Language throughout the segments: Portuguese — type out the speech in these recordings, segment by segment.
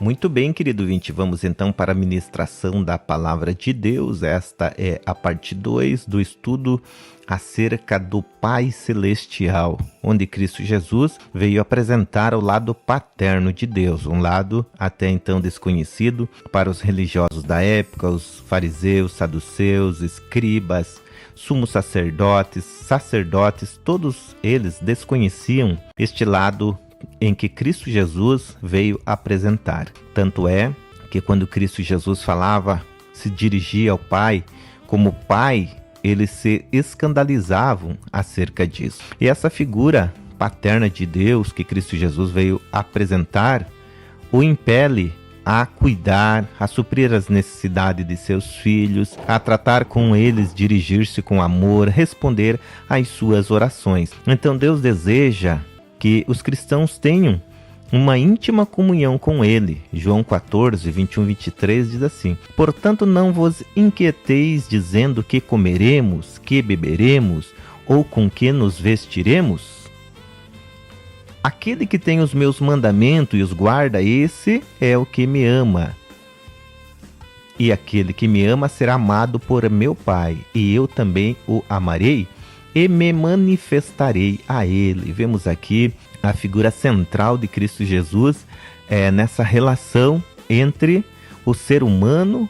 Muito bem, querido ouvinte, vamos então para a ministração da Palavra de Deus. Esta é a parte 2 do estudo acerca do Pai Celestial, onde Cristo Jesus veio apresentar o lado paterno de Deus, um lado até então desconhecido para os religiosos da época, os fariseus, saduceus, escribas, sumos sacerdotes, todos eles desconheciam este lado em que Cristo Jesus veio apresentar. Tanto é que quando Cristo Jesus falava, se dirigia ao Pai como Pai, eles se escandalizavam acerca disso. E essa figura paterna de Deus que Cristo Jesus veio apresentar, o impele a cuidar, a suprir as necessidades de seus filhos, a tratar com eles, dirigir-se com amor, responder às suas orações. Então Deus deseja que os cristãos tenham uma íntima comunhão com Ele. João 14, 21, 23 diz assim: portanto não vos inquieteis dizendo que comeremos, que beberemos, ou com que nos vestiremos. Aquele que tem os meus mandamentos e os guarda, esse é o que me ama. E aquele que me ama será amado por meu Pai, e eu também o amarei e me manifestarei a ele. Vemos aqui a figura central de Cristo Jesus nessa relação entre o ser humano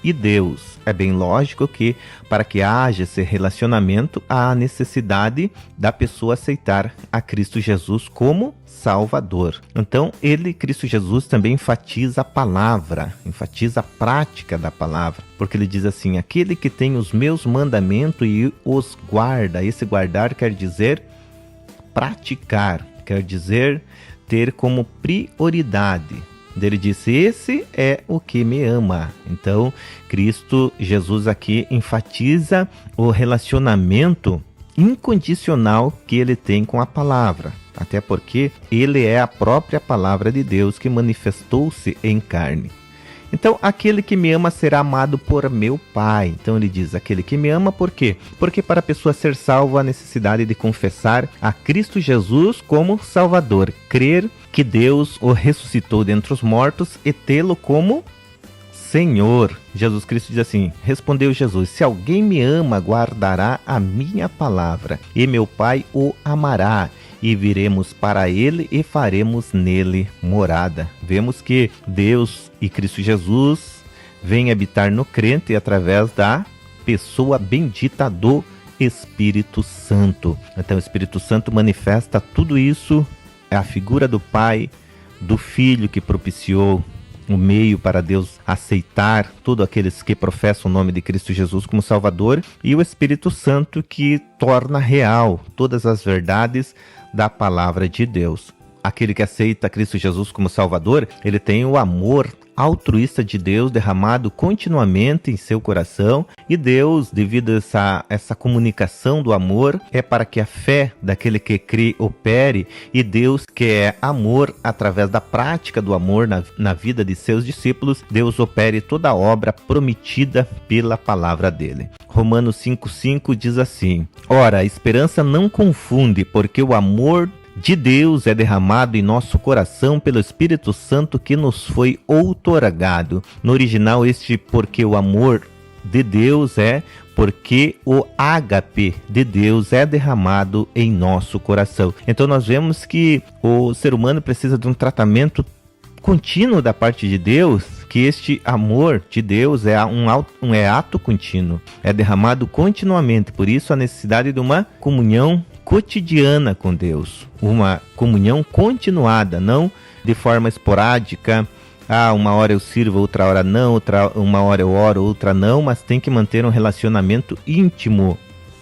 e Deus. É bem lógico que para que haja esse relacionamento, há a necessidade da pessoa aceitar a Cristo Jesus como Salvador. Então, Cristo Jesus, também enfatiza a palavra, enfatiza a prática da palavra, porque ele diz assim: aquele que tem os meus mandamentos e os guarda. Esse guardar quer dizer praticar, quer dizer ter como prioridade. Ele disse: esse é o que me ama. Então, Cristo Jesus aqui enfatiza o relacionamento incondicional que ele tem com a palavra. Até porque ele é a própria palavra de Deus que manifestou-se em carne. Então, aquele que me ama será amado por meu Pai. Então ele diz, aquele que me ama, por quê? Porque para a pessoa ser salva, há necessidade de confessar a Cristo Jesus como Salvador, crer que Deus o ressuscitou dentre os mortos e tê-lo como Senhor. Jesus Cristo diz assim: respondeu Jesus: se alguém me ama, guardará a minha palavra, e meu Pai o amará, e viremos para ele e faremos nele morada. Vemos que Deus e Cristo Jesus vêm habitar no crente através da pessoa bendita do Espírito Santo. Então o Espírito Santo manifesta tudo isso, é a figura do Pai, do Filho que propiciou o meio para Deus aceitar todos aqueles que professam o nome de Cristo Jesus como Salvador, e o Espírito Santo que torna real todas as verdades da palavra de Deus. Aquele que aceita Cristo Jesus como Salvador, ele tem o amor altruísta de Deus derramado continuamente em seu coração, e Deus, devido a essa comunicação do amor, é para que a fé daquele que crê opere, e Deus, que é amor, através da prática do amor na vida de seus discípulos, Deus opere toda a obra prometida pela palavra dele. Romanos 5,5 diz assim: ora, a esperança não confunde, porque o amor de Deus é derramado em nosso coração pelo Espírito Santo que nos foi outorgado. No original, porque o amor de Deus é porque o ágape de Deus é derramado em nosso coração. Então nós vemos que o ser humano precisa de um tratamento contínuo da parte de Deus, que este amor de Deus é ato contínuo, é derramado continuamente. Por isso a necessidade de uma comunhão cotidiana com Deus, uma comunhão continuada, não de forma esporádica. Uma hora eu sirvo, outra hora não, uma hora eu oro, outra não, mas tem que manter um relacionamento íntimo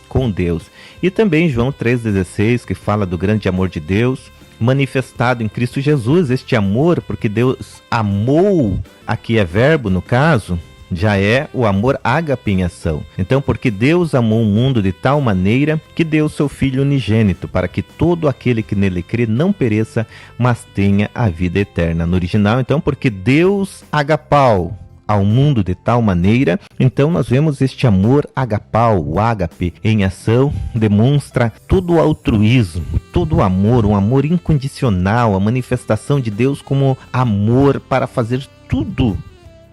com Deus. E também João 3,16, que fala do grande amor de Deus, manifestado em Cristo Jesus, este amor, porque Deus amou, aqui é verbo no caso, já é o amor ágape em ação. Então, porque Deus amou o mundo de tal maneira que deu seu Filho unigênito, para que todo aquele que nele crê não pereça, mas tenha a vida eterna. No original, então, porque Deus agapau, ao mundo de tal maneira. Então nós vemos este amor agapau, o ágape, em ação, demonstra todo o altruísmo, todo o amor, um amor incondicional, a manifestação de Deus como amor para fazer tudo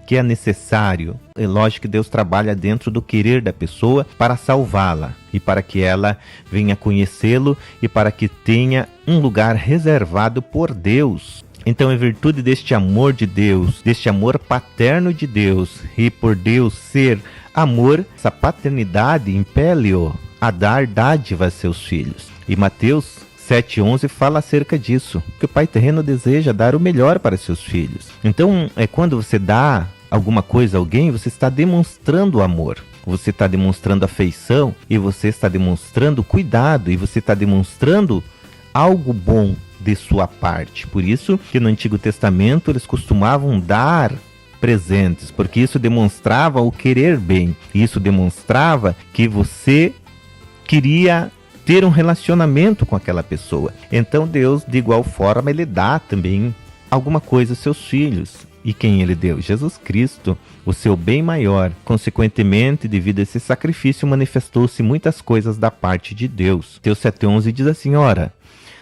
que é necessário. É lógico que Deus trabalha dentro do querer da pessoa para salvá-la e para que ela venha conhecê-lo e para que tenha um lugar reservado por Deus. Então, em virtude deste amor de Deus, deste amor paterno de Deus, e por Deus ser amor, essa paternidade impele-o a dar dádiva a seus filhos. E Mateus 7,11 fala acerca disso, que o pai terreno deseja dar o melhor para seus filhos. Então, quando você dá alguma coisa a alguém, você está demonstrando amor. Você está demonstrando afeição, e você está demonstrando cuidado, e você está demonstrando algo bom de sua parte. Por isso que no Antigo Testamento eles costumavam dar presentes, porque isso demonstrava o querer bem. Isso demonstrava que você queria ter um relacionamento com aquela pessoa. Então Deus, de igual forma, ele dá também alguma coisa aos seus filhos. E quem ele deu? Jesus Cristo, o seu bem maior. Consequentemente, devido a esse sacrifício, manifestou-se muitas coisas da parte de Deus. Mateus 7,11 diz assim: ora,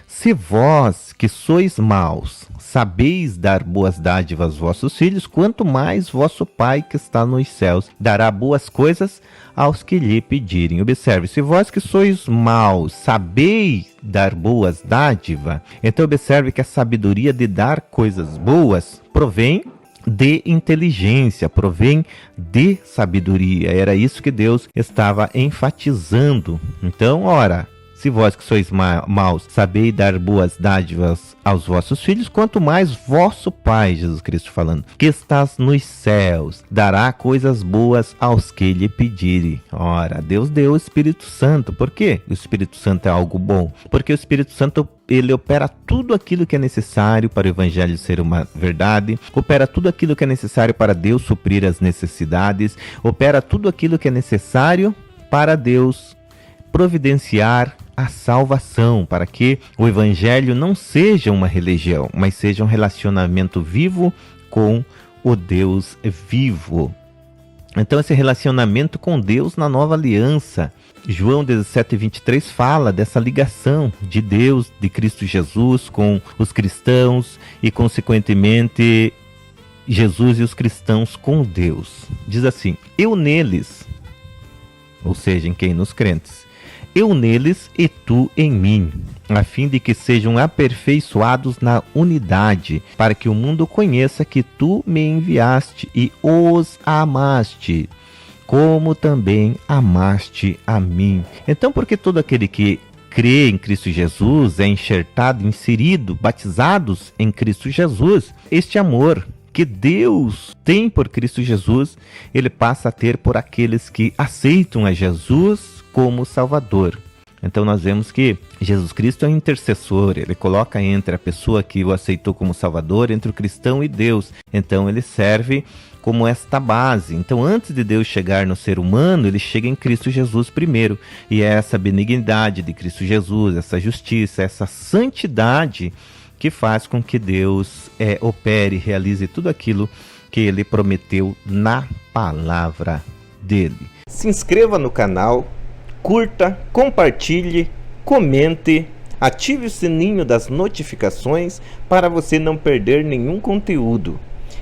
se vós que sois maus sabeis dar boas dádivas aos vossos filhos, quanto mais vosso Pai que está nos céus dará boas coisas aos que lhe pedirem. Observe, se vós que sois maus sabeis dar boas dádivas, então observe que a sabedoria de dar coisas boas provém de inteligência, provém de sabedoria. Era isso que Deus estava enfatizando. Então, ora, se vós que sois maus sabeis dar boas dádivas aos vossos filhos, quanto mais vosso Pai, Jesus Cristo falando, que estás nos céus, dará coisas boas aos que lhe pedirem. Ora, Deus deu o Espírito Santo. Por quê? O Espírito Santo é algo bom. Porque o Espírito Santo, ele opera tudo aquilo que é necessário para o Evangelho ser uma verdade, opera tudo aquilo que é necessário para Deus suprir as necessidades, opera tudo aquilo que é necessário para Deus providenciar a salvação, para que o Evangelho não seja uma religião, mas seja um relacionamento vivo com o Deus vivo. Então, esse relacionamento com Deus na nova aliança, João 17:23 fala dessa ligação de Deus, de Cristo Jesus com os cristãos e, consequentemente, Jesus e os cristãos com Deus. Diz assim: eu neles, ou seja, em quem? Nos crentes. Eu neles e tu em mim, a fim de que sejam aperfeiçoados na unidade, para que o mundo conheça que tu me enviaste e os amaste, como também amaste a mim. Então, porque todo aquele que crê em Cristo Jesus é enxertado, inserido, batizados em Cristo Jesus, este amor que Deus tem por Cristo Jesus, ele passa a ter por aqueles que aceitam a Jesus como Salvador. Então nós vemos que Jesus Cristo é um intercessor, ele coloca entre a pessoa que o aceitou como Salvador, entre o cristão e Deus. Então ele serve como esta base. Então, antes de Deus chegar no ser humano, ele chega em Cristo Jesus primeiro. E é essa benignidade de Cristo Jesus, essa justiça, essa santidade que faz com que Deus opere, realize tudo aquilo que ele prometeu na palavra dele. Se inscreva no canal, curta, compartilhe, comente, ative o sininho das notificações para você não perder nenhum conteúdo.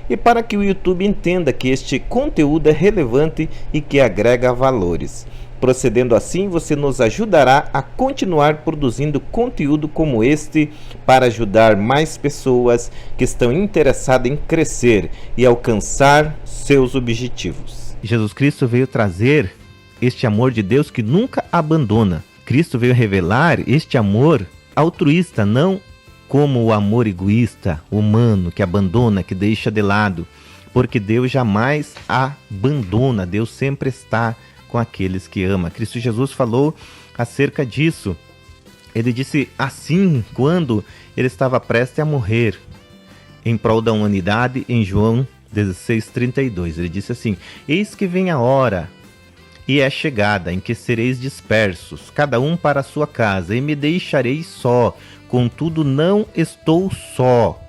E para que o YouTube entenda que este conteúdo é relevante e que agrega valores. Procedendo assim, você nos ajudará a continuar produzindo conteúdo como este para ajudar mais pessoas que estão interessadas em crescer e alcançar seus objetivos. Jesus Cristo veio trazer este amor de Deus que nunca abandona. Cristo veio revelar este amor altruísta, não como o amor egoísta, humano, que abandona, que deixa de lado. Porque Deus jamais abandona, Deus sempre está com aqueles que ama. Cristo Jesus falou acerca disso. Ele disse assim quando ele estava prestes a morrer em prol da humanidade, em João 16:32. Ele disse assim: eis que vem a hora e é chegada em que sereis dispersos, cada um para a sua casa, e me deixareis só. Contudo, não estou só,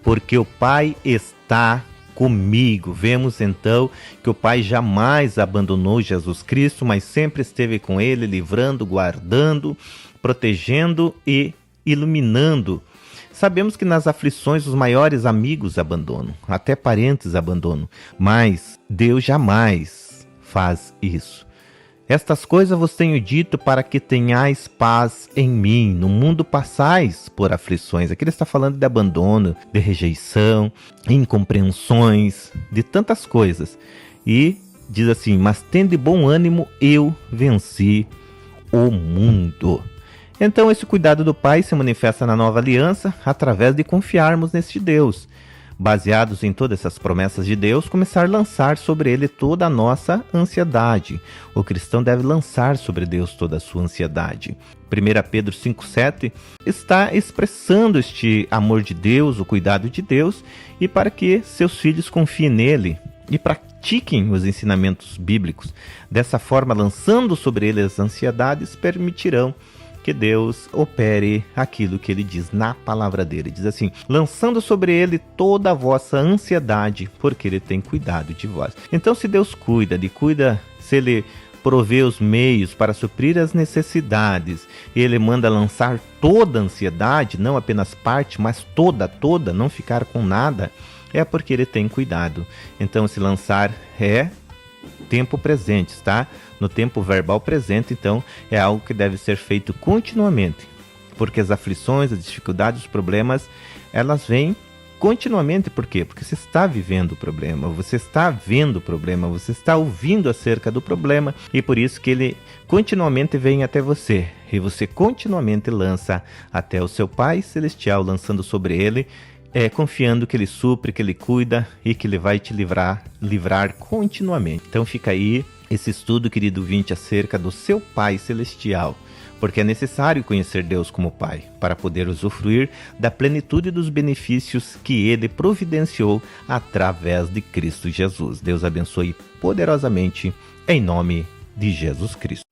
porque o Pai está comigo. Vemos então que o Pai jamais abandonou Jesus Cristo, mas sempre esteve com ele, livrando, guardando, protegendo e iluminando. Sabemos que nas aflições os maiores amigos abandonam, até parentes abandonam, mas Deus jamais faz isso. Estas coisas vos tenho dito para que tenhais paz em mim. No mundo passais por aflições. Aqui ele está falando de abandono, de rejeição, incompreensões, de tantas coisas. E diz assim, mas tende bom ânimo, eu venci o mundo. Então esse cuidado do Pai se manifesta na nova aliança através de confiarmos neste Deus. Baseados em todas essas promessas de Deus, começar a lançar sobre ele toda a nossa ansiedade. O cristão deve lançar sobre Deus toda a sua ansiedade. 1 Pedro 5,7 está expressando este amor de Deus, o cuidado de Deus, e para que seus filhos confiem nele e pratiquem os ensinamentos bíblicos. Dessa forma, lançando sobre ele as ansiedades, permitirão que Deus opere aquilo que ele diz na palavra dele. Diz assim, lançando sobre ele toda a vossa ansiedade, porque ele tem cuidado de vós. Então, se Deus cuida, se ele provê os meios para suprir as necessidades, ele manda lançar toda a ansiedade, não apenas parte, mas toda, não ficar com nada, é porque ele tem cuidado. Então, se lançar é tempo presente, está? No tempo verbal presente, então, é algo que deve ser feito continuamente, porque as aflições, as dificuldades, os problemas, elas vêm continuamente. Por quê? Porque você está vivendo o problema, você está vendo o problema, você está ouvindo acerca do problema, e por isso que ele continuamente vem até você, e você continuamente lança até o seu Pai Celestial, lançando sobre ele, confiando que ele supre, que ele cuida e que ele vai te livrar continuamente. Então fica aí esse estudo, querido ouvinte, acerca do seu Pai Celestial, porque é necessário conhecer Deus como Pai para poder usufruir da plenitude dos benefícios que ele providenciou através de Cristo Jesus. Deus abençoe poderosamente em nome de Jesus Cristo.